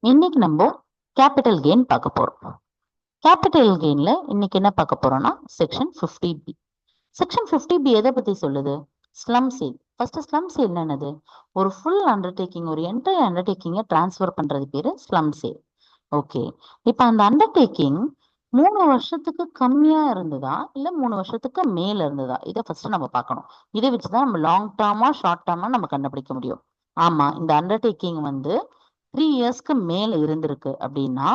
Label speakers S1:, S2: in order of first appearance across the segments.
S1: இன்னைக்கு நம்ம capital gain பார்க்க போறோம். கேபிட்டல் கெயின்ல இன்னைக்கு என்ன பார்க்க போறோம்னா செக்ஷன் 50B. செக்ஷன் 50B எதை பத்தி சொல்லுது? Slump sale. First slump sale என்னது? ஒரு ஃபுல் அண்டர்டேக்கிங், ஒரு என்டையர் அண்டர்டேக்கிங்கை டிரான்ஸ்ஃபர் பண்றது பேரு ஸ்லம் சேல். ஓகே, இப்ப அந்த அண்டர்டேக்கிங் 3 வருஷத்துக்கு கம்மியா இருந்ததா இல்ல 3 வருஷத்துக்கு மேல இருந்ததா, இதை ஃபர்ஸ்ட் நம்ம பார்க்கணும். இதை வச்சுதான் நம்ம லாங் டேர்மா ஷார்ட் டேர்மா நம்ம கண்டுபிடிக்க முடியும். ஆமா, இந்த அண்டர்டேக்கிங் 3 இயர்ஸ்க்கு மேல இருந்திருக்கு அப்படின்னா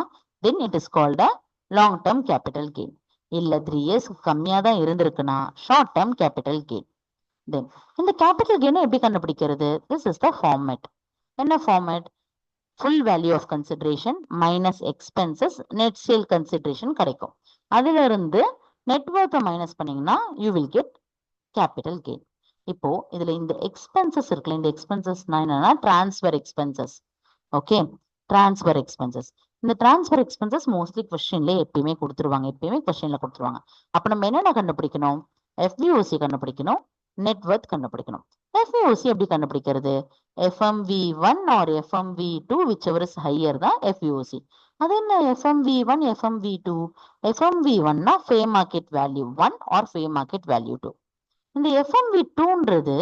S1: then it is called a long term capital gain. இல்ல 3 இயர்ஸ்க்கு கம்மியா தான் இருந்திருக்குன்னா short term capital gain. Then இந்த கேபிட்டல் கெயினை எப்படி கண்டுபிடிக்கிறது? This is the format. என்ன format? Full value of consideration minus expenses net sale consideration கிடைக்கும். அதுல இருந்து நெட்வொர்த்தை மைனஸ் பண்ணீங்கன்னா you will get capital gain. இப்போ இதுல இந்த எக்ஸ்பென்சஸ் இருக்குல்ல, இந்த எக்ஸ்பென்சஸ்னா என்னன்னா transfer expenses. Okay, transfer expenses. இந்த டிரான்ஸ்ஃபர் எக்ஸ்பென்சஸ் மோஸ்ட்லி கொஸ்டின்ல எப்பயுமே கொடுத்துருவாங்க, அப்ப நம்ம என்னென்ன கண்டுபிடிக்கணும்? FVOC கண்டுபிடிக்கணும், நெட்வொர்த் கண்டுபிடிக்கணும். FVOC எப்படி கண்டுபிடிக்கிறது? FMV1 or FMV2 whichever is higher தான் FVOC. அது என்ன FMV1 FMV2? FMV1னா fair market value 1 or fair market value 2. இந்த FMV2ன்றது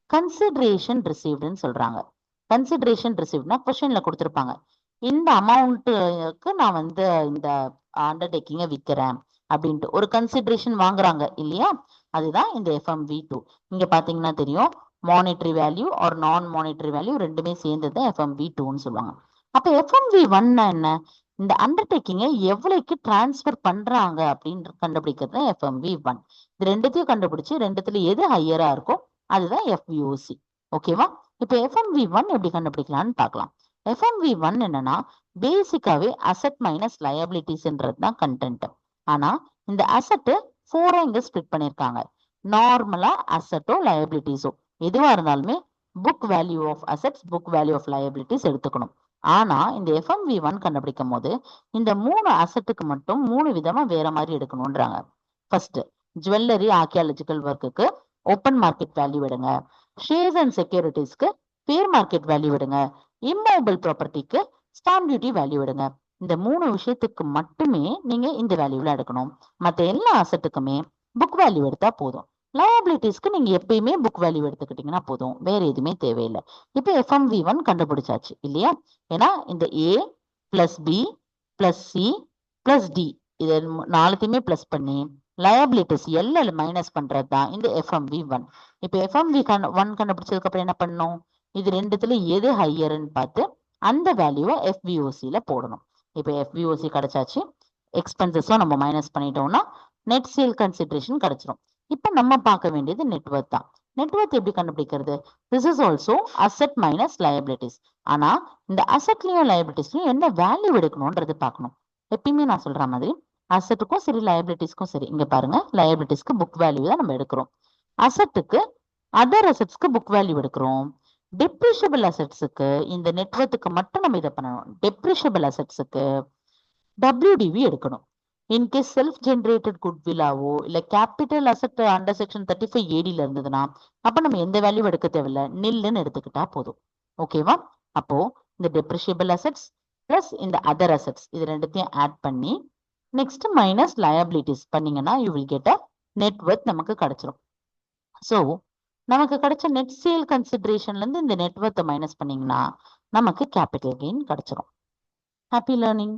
S1: கன்சிடரேஷன் ரிசீவ்டுன்னு சொல்றாங்க. கன்சிடரேஷன் ரிசீவ்ட்னா கொஸ்டின்ல கொடுத்துருப்பாங்க, இந்த அமௌண்ட்டுக்கு நான் இந்த அண்டர்டேக்கிங்கை விற்கிறேன் அப்படின்ட்டு ஒரு கன்சிடரேஷன் வாங்குறாங்க இல்லையா, அதுதான் இந்த FMV2. இங்க பாத்தீங்கன்னா தெரியும், மானிட்டரி வேல்யூ ஆர் நான் மானிட்டரி வேல்யூ ரெண்டுமே சேர்ந்தது FMV2ன்னு சொல்லுவாங்க. அப்ப FMV1 என்ன? இந்த அண்டர்டேக்கிங்கை எவ்வளவுக்கு டிரான்ஸ்ஃபர் பண்றாங்க அப்படின்னு கண்டுபிடிக்கிறது FMV1. இது ரெண்டுத்தையும் கண்டுபிடிச்சு ரெண்டுத்துல எது ஹையரா இருக்கோ அதுதான் FVOC. ஓகேவா? இப்ப FMV1 எப்படி கண்டுபிடிக்கலாம்னு பார்க்கலாம். FMV1 என்னன்னா பேசிக்காவே அசெட் மைனஸ் லயபிலிட்டிஸ்ன்றது தான் கண்டென்ட். ஆனா இந்த அசெட் 4 இங்க ஸ்பிளிட் பண்ணிருக்காங்க. நார்மலா அசெட்டோ லயபிலிட்டிஸோ எதுவா இருந்தாலுமே book value of assets, book value of liabilities எடுத்துக்கணும். ஆனா இந்த FMV1 கண்டுபிடிக்கும் போது இந்த 3 அசெட்டுக்கு மட்டும் 3 விதமா வேற மாதிரி எடுக்கணும்ன்றாங்க. ஃபர்ஸ்ட், ஜுவல்லரி ஆர்கியாலஜிக்கல் ஒர்க்குக்கு ஓப்பன் மார்க்கெட் வேல்யூ எடுங்க, ஷேர்ஸ் அண்ட் செக்யூரிட்டிஸ்க்கு ஃபேர் மார்க்கெட் வேல்யூ எடுங்க, இம்மூவபிள் ப்ராப்பர்ட்டிக்கு ஸ்டாம்ப் டியூட்டி வேல்யூ எடுங்க. இந்த 3 விஷயத்துக்கு மட்டுமே நீங்க இந்த வேல்யூல எடுக்கணும். மற்ற எல்லா அசெட்டுக்குமே புக் வேல்யூ எடுத்தா போதும். லயபிலிட்டிஸ்க்கு நீங்க எப்பயுமே புக் வேல்யூ எடுத்துக்கிட்டீங்கன்னா போதும், வேற எதுவுமே தேவையில்லை. இப்போ FMV1 கண்டுபிடிச்சாச்சு இல்லையா? ஏன்னா இந்த A plus B plus C plus D இது 4த்தையுமே பிளஸ் பண்ணி லயபிலிட்டிஸ் எல்ல மைனஸ் பண்றது தான் இந்த FMV1. இப்போ FMV1 கண்டுபிடிச்சதுக்கு அப்புறம் என்ன பண்ணணும்? இது ரெண்டுத்துல எது ஹையர்ன்னு பார்த்து அந்த வேல்யூவை FVOCல போடணும். இப்போ FVOC கிடைச்சாச்சு, எக்ஸ்பென்சஸும் நம்ம மைனஸ் பண்ணிட்டோம்னா நெட் சேல் கன்சிடரேஷன் கிடைச்சிடும். இப்போ நம்ம பார்க்க வேண்டியது நெட்வொர்த் தான். நெட்வொர்த் எப்படி கண்டுபிடிக்கிறது? This is also asset minus liabilities. ஆனா இந்த அசெட்லயும் லயபிலிட்டிஸ்லயும் என்ன வேல்யூ எடுக்கணும்ன்றது பார்க்கணும். எப்பயுமே நான் சொல்ற மாதிரி அசெட்டுக்கும் சரி லயபிலிட்டிஸ்க்கும் சரி, இங்க பாருங்க, லயபிலிட்டிஸ்க்கு புக் வேல்யூ தான் நம்ம எடுக்கிறோம், அசெட்டுக்கு அதர் அசெட்ஸ்க்கு புக் வேல்யூ எடுக்கிறோம். டெப்ரிஷியபிள் அசெட்ஸுக்கு இந்த நெட்வொர்த்துக்கு மட்டும் நம்ம இதை பண்ணணும். டெப்ரிஷியபிள் அசெட்ஸுக்கு WDV எடுக்கணும். இன்கேஸ் செல்ஃப் ஜென்ரேட்டட் குட்வில்லாவோ இல்ல கேபிட்டல் அசெட் அண்டர் செக்ஷன் 35ADல இருந்ததுன்னா அப்ப நம்ம எந்த வேல்யூ எடுக்க தேவையில்ல, நில்லுன்னு எடுத்துக்கிட்டா போதும். ஓகேவா? அப்போ இந்த டெப்ரிஷியபிள் அசெட்ஸ் பிளஸ் இந்த அதர் அசெட்ஸ் இது ரெண்டுத்தையும் ஆட் பண்ணி நெக்ஸ்ட் மைனஸ் லயபிலிட்டிஸ் பண்ணீங்கன்னா you will get a net worth நமக்கு கிடைச்சிடும். ஸோ நமக்கு கிடைச்ச நெட் சேல் கன்சிடரேஷன்ல இருந்து இந்த நெட்வொர்த்தை மைனஸ் பண்ணீங்கன்னா நமக்கு கேபிட்டல் கெயின் கிடைச்சிடும். Happy learning.